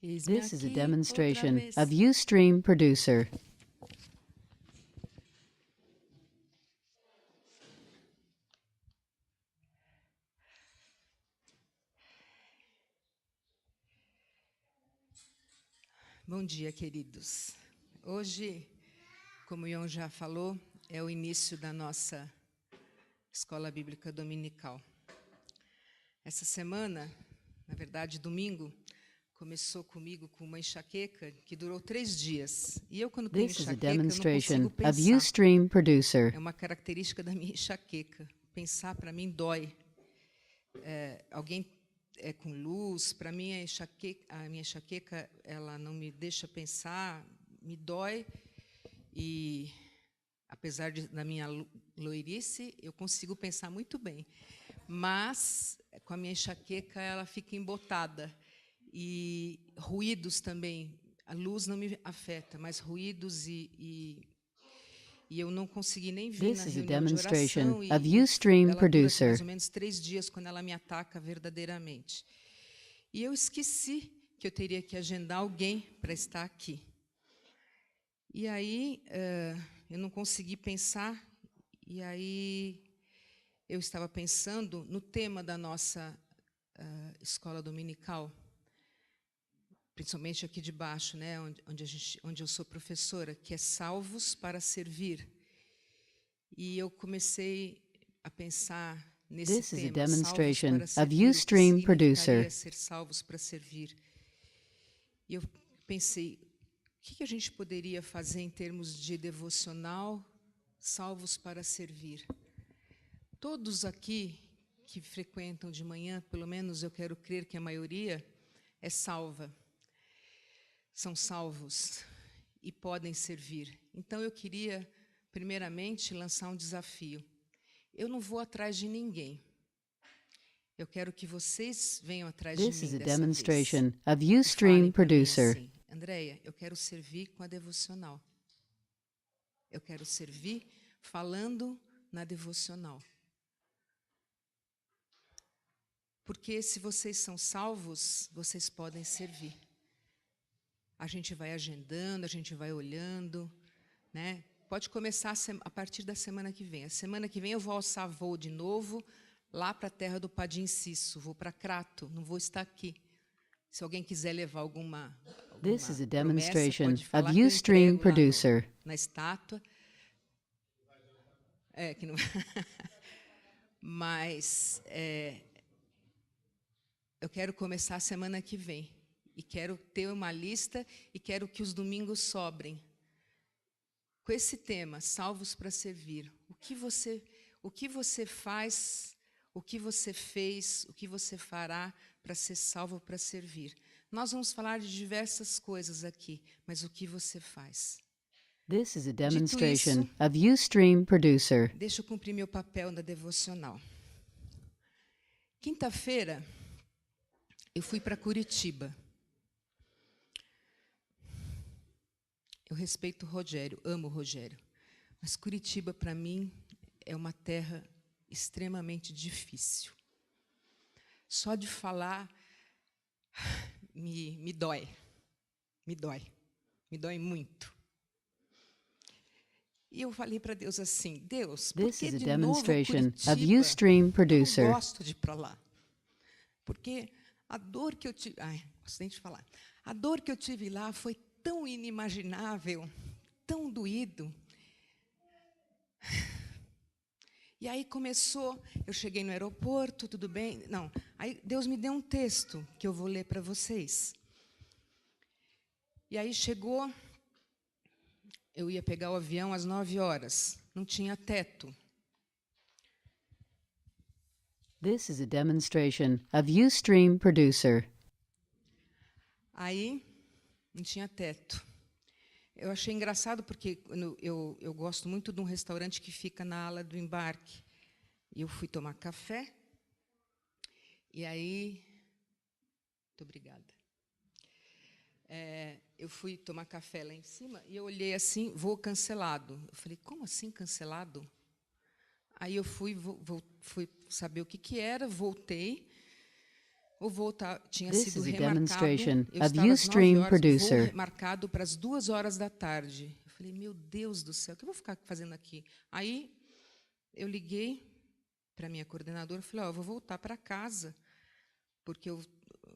Eis-me This is a aqui outra demonstration vez. of Ustream Producer. Bom dia, queridos. Hoje, como o Ion já falou, é o início da nossa Escola Bíblica Dominical. Essa semana, na verdade, domingo, começou comigo com uma enxaqueca que durou 3 dias. E eu, quando tenho This is a enxaqueca, eu não demonstration consigo of pensar. Ustream Producer. É uma característica da minha enxaqueca. Pensar, para mim, dói. Alguém com luz, para mim, a minha enxaqueca, ela não me deixa pensar, me dói. E, apesar da minha loirice, eu consigo pensar muito bem. Mas, com a minha enxaqueca, ela fica embotada. E ruídos também. A luz não me afeta, mas ruídos e eu não consegui nem vir na This is a reunião de demonstration oração of e Ustream ela dura mais Producer. ou menos 3 dias quando ela me ataca verdadeiramente. E eu esqueci que eu teria que agendar alguém para estar aqui. E aí eu não consegui pensar, e aí eu estava pensando no tema da nossa escola dominical, principalmente aqui de baixo, né, onde eu sou professora, que é Salvos para Servir. E eu comecei a pensar nesse This is a tema, salvos demonstration para of servir, o que Ustream significaria Producer. ser salvos para servir. E eu pensei, o que a gente poderia fazer em termos de devocional, salvos para servir? Todos aqui que frequentam de manhã, pelo menos eu quero crer que a maioria é salva. São salvos e podem servir. Então, eu queria, primeiramente, lançar um desafio. Eu não vou atrás de ninguém. Eu quero que vocês venham atrás de This is mim a dessa vez. demonstration of E falem Ustream para mim Producer. assim, Andréia, eu quero servir com a devocional. Eu quero servir falando na devocional. Porque se vocês são salvos, vocês podem servir. A gente vai agendando, a gente vai olhando, né? Pode começar a partir da semana que vem. A semana que vem eu vou alçar voo de novo lá para a terra do Padim Cisso. Vou para Crato, não vou estar aqui. Se alguém quiser levar alguma This is a promessa, demonstration pode of falar que eu Ustream entrego lá Producer. na estátua. Que não... Mas eu quero começar a semana que vem. E quero ter uma lista e quero que os domingos sobrem. Com esse tema, salvos para servir. O que você faz, o que você fez, o que você fará para ser salvo para servir? Nós vamos falar de diversas coisas aqui, mas o que você faz? This is a Dito demonstration isso, of Ustream Producer. deixa eu cumprir meu papel na devocional. Quinta-feira, eu fui para Curitiba. Eu respeito o Rogério, amo o Rogério. Mas Curitiba, para mim, é uma terra extremamente difícil. Só de falar me dói. Me dói muito. E eu falei para Deus assim, Deus, por This que is a de novo demonstration of Curitiba? Ustream Eu não Producer. gosto de ir para lá. Porque a dor que eu tive... gosto nem de falar. A dor que eu tive lá foi tão inimaginável, tão doído. E aí começou, eu cheguei no aeroporto, tudo bem? Não, aí Deus me deu um texto que eu vou ler para vocês. E aí chegou, eu ia pegar o avião às 9 horas, não tinha teto. This is a demonstration of Ustream Producer. Aí, não tinha teto. Eu achei engraçado porque eu gosto muito de um restaurante que fica na ala do embarque. E eu fui tomar café. E aí... Muito obrigada. Eu fui tomar café lá em cima e eu olhei assim, voo cancelado. Eu falei, como assim cancelado? Aí eu fui saber o que era, voltei. O voo tinha This sido is a remarcado. demonstration Eu of estava às 9 Ustream horas, o voo Producer. marcado para as 2 horas da tarde. Eu falei, meu Deus do céu, o que eu vou ficar fazendo aqui? Aí eu liguei para minha coordenadora e falei, eu vou voltar para casa, porque eu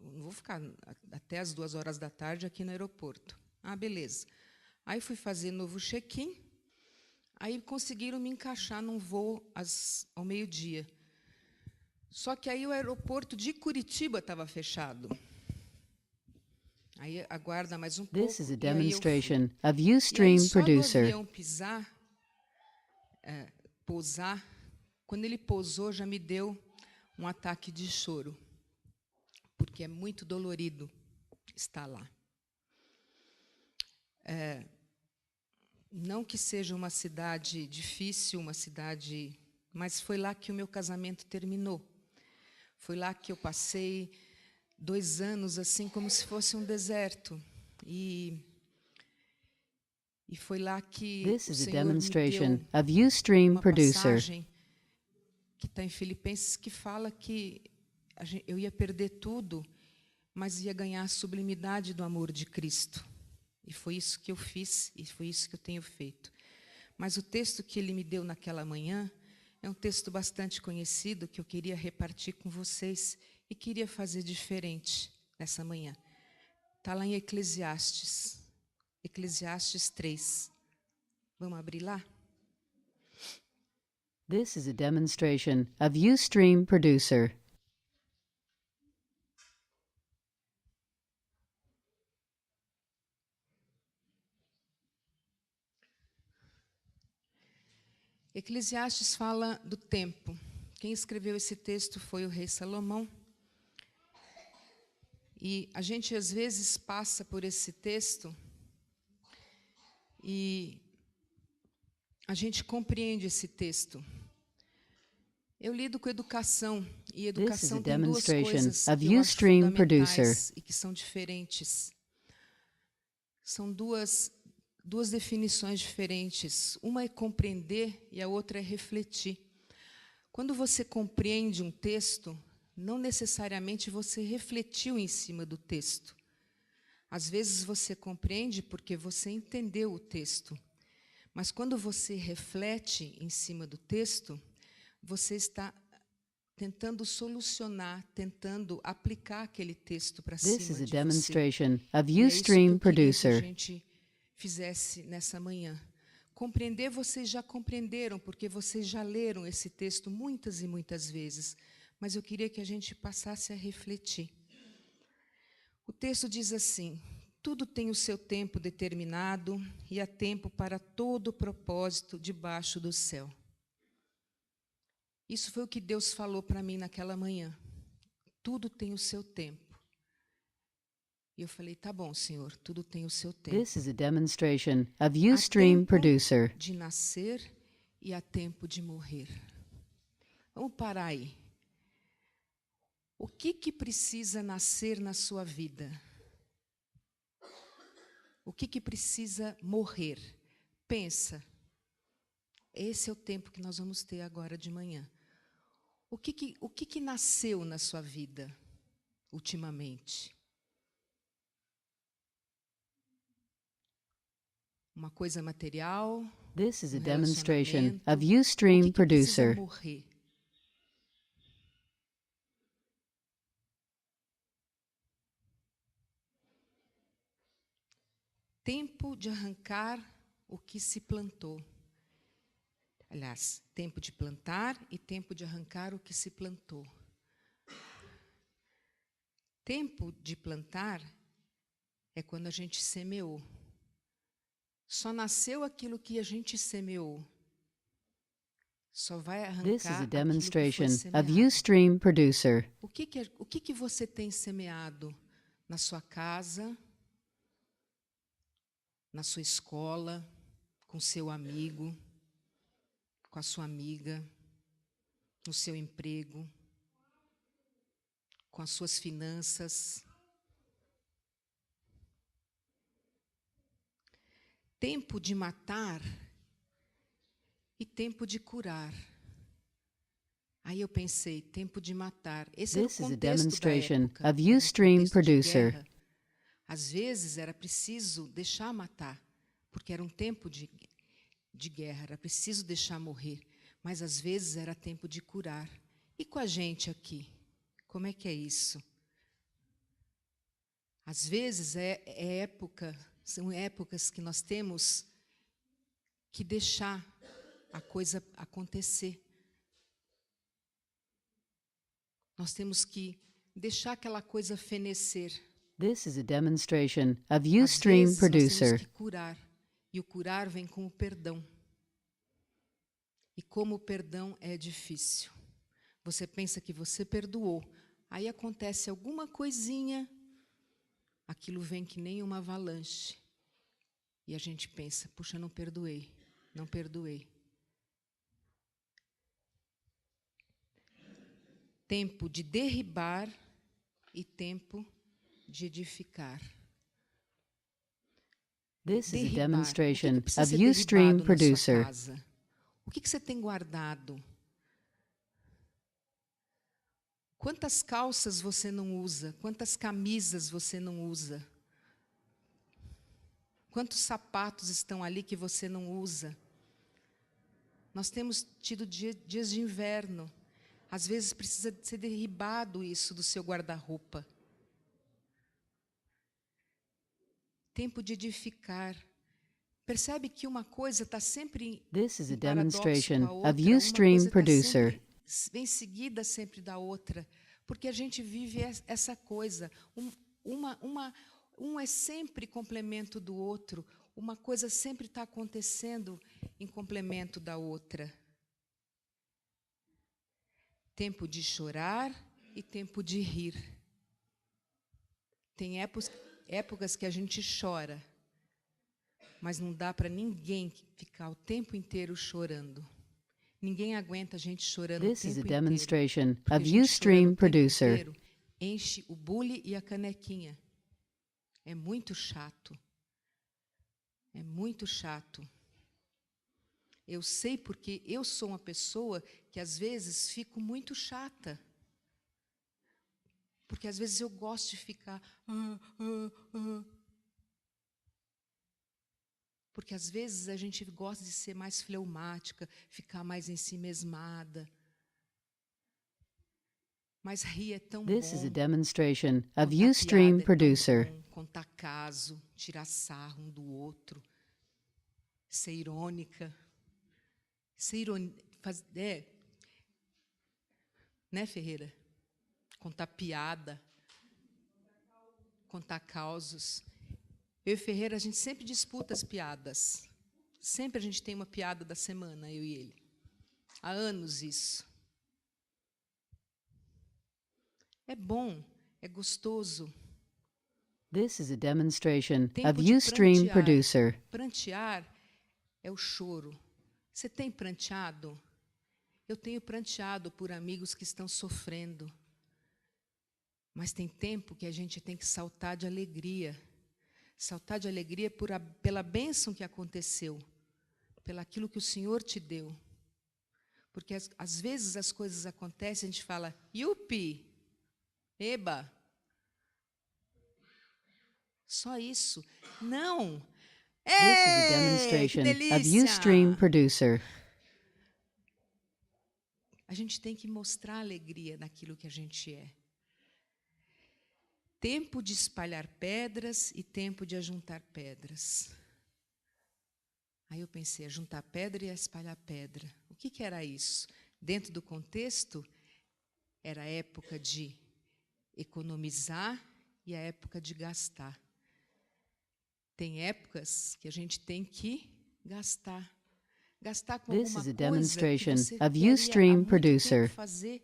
não vou ficar até as 2 horas da tarde aqui no aeroporto. Ah, beleza. Aí fui fazer novo check-in, aí conseguiram me encaixar num voo ao meio-dia. Só que aí o aeroporto de Curitiba estava fechado. Aí aguarda mais um pouco. This is a E aí eu fui. demonstration of E aí Ustream só do Producer. avião pousar, quando ele pousou, já me deu um ataque de choro, porque é muito dolorido estar lá. Não que seja uma cidade difícil, mas foi lá que o meu casamento terminou. Foi lá que eu passei 2 anos assim como se fosse um deserto. E foi lá que This o is a Senhor me demonstration deu of Ustream uma Producer. passagem que está em Filipenses, que fala que eu ia perder tudo, mas ia ganhar a sublimidade do amor de Cristo. E foi isso que eu fiz, e foi isso que eu tenho feito. Mas o texto que ele me deu naquela manhã é um texto bastante conhecido, que eu queria repartir com vocês e queria fazer diferente nessa manhã. Está lá em Eclesiastes 3. Vamos abrir lá? This is a demonstration of Ustream Producer. Eclesiastes fala do tempo. Quem escreveu esse texto foi o rei Salomão. E a gente, às vezes, passa por esse texto e a gente compreende esse texto. Eu lido com educação, e educação tem 2 coisas que eu acho fundamentais e que são diferentes. São duas definições diferentes. Uma é compreender e a outra é refletir. Quando você compreende um texto, não necessariamente você refletiu em cima do texto. Às vezes você compreende porque você entendeu o texto. Mas quando você reflete em cima do texto, você está tentando solucionar, tentando aplicar aquele texto para cima de você. This is a demonstration of E é isso que Ustream eu queria que a Producer. gente fizesse nessa manhã. Compreender, vocês já compreenderam, porque vocês já leram esse texto muitas e muitas vezes. Mas eu queria que a gente passasse a refletir. O texto diz assim: tudo tem o seu tempo determinado e há tempo para todo propósito debaixo do céu. Isso foi o que Deus falou para mim naquela manhã. Tudo tem o seu tempo. E eu falei, tá bom, Senhor, tudo tem o seu tempo. This is a demonstration of Há Ustream tempo Producer. de nascer e há tempo de morrer. Vamos parar aí. O que precisa nascer na sua vida? O que precisa morrer? Pensa. Esse é o tempo que nós vamos ter agora de manhã. O que nasceu na sua vida ultimamente? Uma coisa material? This is a Um demonstration relacionamento? of Ustream O que precisa Producer. morrer? Tempo de arrancar o que se plantou. Aliás, tempo de plantar e tempo de arrancar o que se plantou. Tempo de plantar é quando a gente semeou. Só nasceu aquilo que a gente semeou. Só vai This is arrancar a aquilo que foi demonstration of semeado. Ustream Producer. O que você tem semeado na sua casa, na sua escola, com seu amigo, com a sua amiga, no seu emprego, com as suas finanças? Tempo de matar e tempo de curar. Aí eu pensei, tempo de matar. Esse era o This is a contexto da demonstration época, of era um Ustream contexto de Producer. guerra. Às vezes era preciso deixar matar, porque era um tempo de guerra, era preciso deixar morrer. Mas às vezes era tempo de curar. E com a gente aqui? Como é que é isso? Às vezes são épocas que nós temos que deixar a coisa acontecer. Nós temos que deixar aquela coisa fenecer. This is a demonstration of Às Ustream vezes nós temos Producer. que curar. E o curar vem com o perdão. E como o perdão é difícil. Você pensa que você perdoou. Aí acontece alguma coisinha, aquilo vem que nem uma avalanche. E a gente pensa, puxa, não perdoei, não perdoei. Tempo de derribar e tempo de edificar. This is a Derribar. demonstration O que precisa of ser Ustream derribado na sua Producer. casa? O que você tem guardado? Quantas calças você não usa? Quantas camisas você não usa? Quantos sapatos estão ali que você não usa? Nós temos tido dias de inverno. Às vezes precisa ser derribado isso do seu guarda-roupa. Tempo de edificar. Percebe que uma coisa está sempre This is a em paradoxo com a demonstration outra. of Uma Ustream coisa está Producer. sempre vem seguida sempre da outra, porque a gente vive essa coisa. Um é sempre complemento do outro. Uma coisa sempre está acontecendo em complemento da outra. Tempo de chorar e tempo de rir. Tem épocas que a gente chora, mas não dá para ninguém ficar o tempo inteiro chorando. Ninguém aguenta a gente chorando o This is a tempo inteiro. demonstration Porque a of gente chorando Ustream o tempo Producer. inteiro enche o bule e a canequinha. É muito chato. É muito chato. Eu sei porque eu sou uma pessoa que às vezes fico muito chata. Porque às vezes eu gosto de ficar... Porque às vezes a gente gosta de ser mais fleumática, ficar mais ensimesmada. Mas rir é tão This is a bom. demonstration of Contar Ustream piada é Producer. tão bom, contar caso, tirar sarro um do outro, ser irônica. Ser irônica, né, Ferreira? Contar piada, contar causos. Eu e Ferreira, a gente sempre disputa as piadas. Sempre a gente tem uma piada da semana, eu e ele. Há anos isso. É bom, é gostoso. This is a demonstration Tempo of de Ustream prantear. Producer. Prantear é o choro. Você tem pranteado? Eu tenho pranteado por amigos que estão sofrendo. Mas tem tempo que a gente tem que saltar de alegria. Saltar de alegria pela bênção que aconteceu, pelaquilo que o Senhor te deu. Porque às vezes as coisas acontecem e a gente fala, yupi, eba. Só isso. Não. This is a Que demonstration of delícia! Ustream Producer. A gente tem que mostrar alegria naquilo que a gente é. Tempo de espalhar pedras e tempo de ajuntar pedras. Aí eu pensei, ajuntar pedra e espalhar pedra. O que era isso? Dentro do contexto, era a época de economizar e a época de gastar. Tem épocas que a gente tem que gastar. Gastar com This alguma is a coisa que demonstration você of queria há Ustream muito Producer. tempo fazer.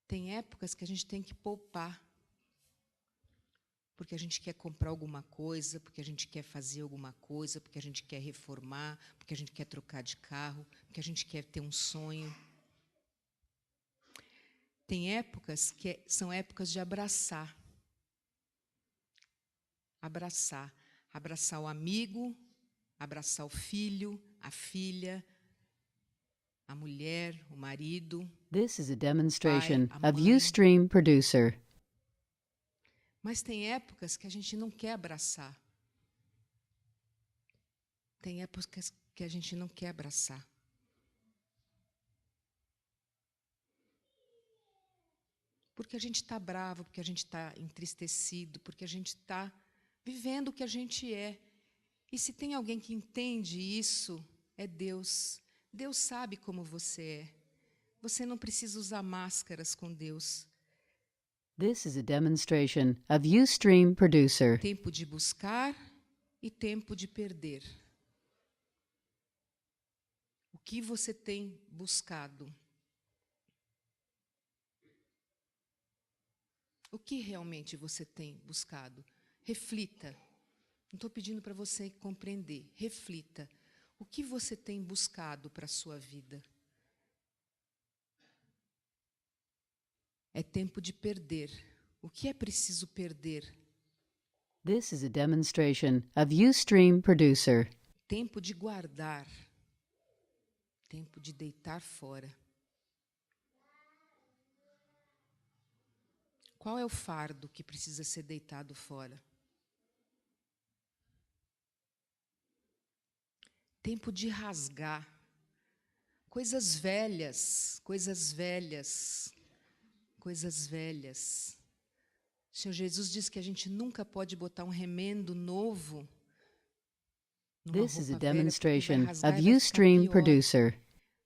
Tem épocas que a gente tem que poupar. Porque a gente quer comprar alguma coisa, porque a gente quer fazer alguma coisa, porque a gente quer reformar, porque a gente quer trocar de carro, porque a gente quer ter um sonho. Tem épocas que são épocas de abraçar. Abraçar. Abraçar o amigo, abraçar o filho, a filha, a mulher, o marido. This is a demonstration Pai, a of mãe. Ustream Producer. Mas tem épocas que a gente não quer abraçar. Tem épocas que a gente não quer abraçar. Porque a gente está bravo, porque a gente está entristecido, porque a gente está vivendo o que a gente é. E se tem alguém que entende isso, é Deus. Deus sabe como você é. Você não precisa usar máscaras com Deus. This is a demonstration of Ustream Producer. Tempo de buscar e tempo de perder. O que você tem buscado? O que realmente você tem buscado? Reflita. Não estou pedindo para você compreender. Reflita. O que você tem buscado para a sua vida? É tempo de perder. O que é preciso perder? This is a demonstration of Ustream Producer. Tempo de guardar. Tempo de deitar fora. Qual é o fardo que precisa ser deitado fora? Tempo de rasgar. Coisas velhas, coisas velhas, coisas velhas. O Senhor Jesus diz que a gente nunca pode botar um remendo novo numa This is a roupa velha, porque vai demonstration rasgar of e vai ficar Ustream pior. Producer.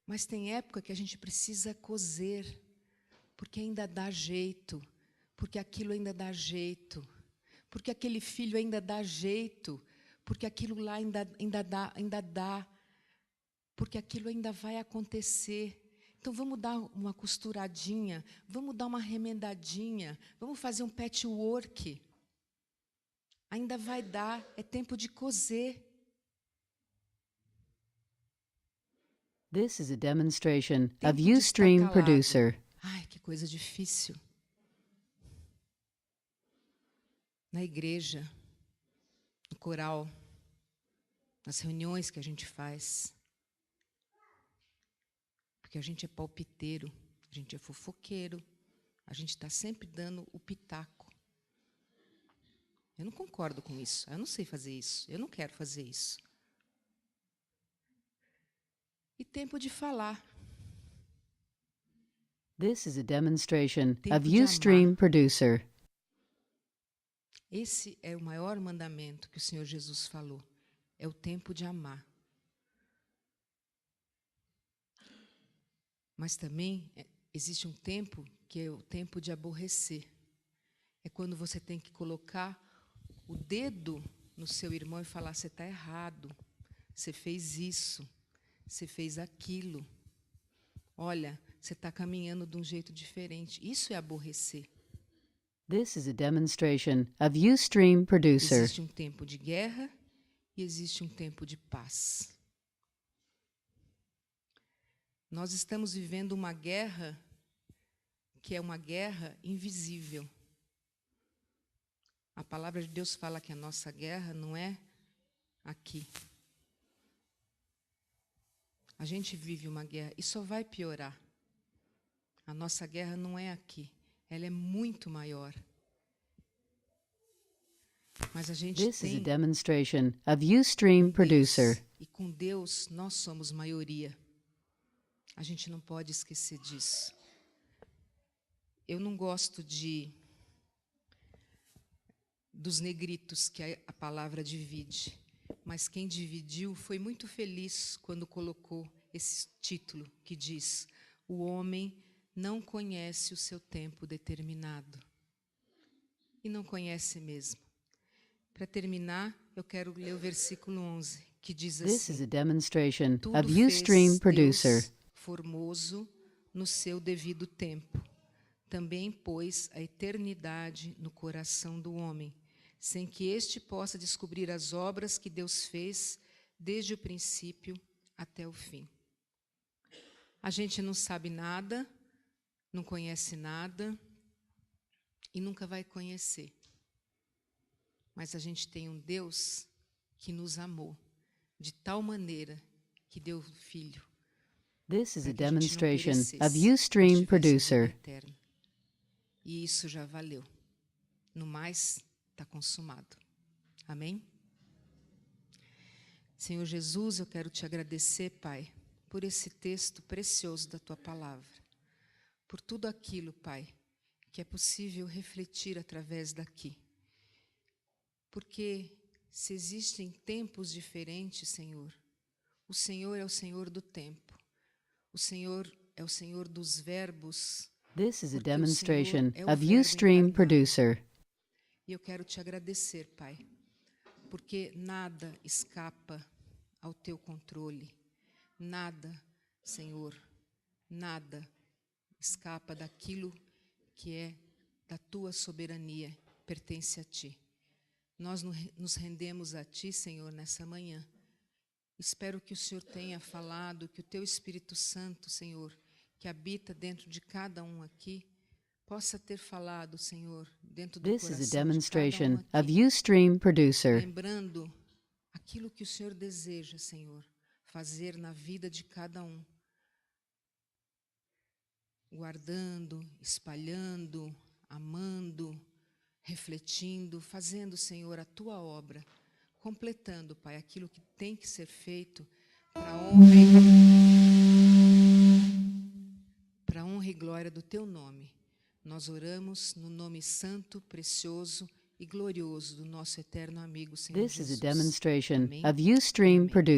Mas tem época que a gente precisa coser, porque ainda dá jeito, porque aquilo ainda dá jeito, porque aquele filho ainda dá jeito, porque aquilo lá ainda dá, porque aquilo ainda vai acontecer. Então vamos dar uma costuradinha, vamos dar uma remendadinha, vamos fazer um patchwork. Ainda vai dar, é tempo de coser. This is a demonstration of Tempo de estar Ustream calado. Producer. Ai, que coisa difícil. Na igreja, no coral, nas reuniões que a gente faz. Porque a gente é palpiteiro, a gente é fofoqueiro, a gente está sempre dando o pitaco. Eu não concordo com isso, eu não sei fazer isso, eu não quero fazer isso. E tempo de falar. This is a demonstration Tempo of de Ustream amar. Producer. Esse é o maior mandamento que o Senhor Jesus falou. É o tempo de amar. Mas também existe um tempo que é o tempo de aborrecer. É quando você tem que colocar o dedo no seu irmão e falar: você está errado, você fez isso, você fez aquilo. Olha, você está caminhando de um jeito diferente. Isso é aborrecer. This is a demonstration of Ustream Producer. Existe um tempo de guerra e existe um tempo de paz. Nós estamos vivendo uma guerra que é uma guerra invisível. A palavra de Deus fala que a nossa guerra não é aqui. A gente vive uma guerra e só vai piorar. A nossa guerra não é aqui, ela é muito maior. Mas a gente This is a tem demonstration of Ustream Producer. Deus, e com Deus nós somos maioria. A gente não pode esquecer disso. Eu não gosto dos negritos que a palavra divide, mas quem dividiu foi muito feliz quando colocou esse título que diz: o homem não conhece o seu tempo determinado. E não conhece mesmo. Para terminar, eu quero ler o versículo 11, que diz This is assim: a demonstration tudo of Ustream fez Producer. Deus formoso no seu devido tempo. Também pôs a eternidade no coração do homem, sem que este possa descobrir as obras que Deus fez desde o princípio até o fim. A gente não sabe nada, não conhece nada e nunca vai conhecer. Mas a gente tem um Deus que nos amou de tal maneira que deu o Filho, This is para a que a gente não demonstration perecesse, of mas Ustream tivesse a vida Producer. eterna. E isso já valeu. No mais, está consumado. Amém? Senhor Jesus, eu quero te agradecer, Pai, por esse texto precioso da Tua Palavra. Por tudo aquilo, Pai, que é possível refletir através daqui. Porque se existem tempos diferentes, Senhor, o Senhor é o Senhor do tempo. O Senhor é o Senhor dos verbos. This is a Porque o demonstration Senhor é o of Verbo Ustream encarnado. Producer. E eu quero te agradecer, Pai, porque nada escapa ao teu controle. Nada, Senhor, nada escapa daquilo que é da tua soberania, pertence a ti. Nós nos rendemos a ti, Senhor, nessa manhã. Espero que o Senhor tenha falado, que o teu Espírito Santo, Senhor, que habita dentro de cada um aqui, possa ter falado, Senhor, dentro do This is a coração de cada um demonstration of aqui, Ustream Producer. lembrando aquilo que o Senhor deseja, Senhor, fazer na vida de cada um, guardando, espalhando, amando, refletindo, fazendo, Senhor, a tua obra, completando, Pai, aquilo que tem que ser feito para a honra e glória do teu nome. Nós oramos no nome santo, precioso e glorioso do nosso eterno amigo, Senhor This is a Jesus. demonstration Amém of e Ustream amém. Producer.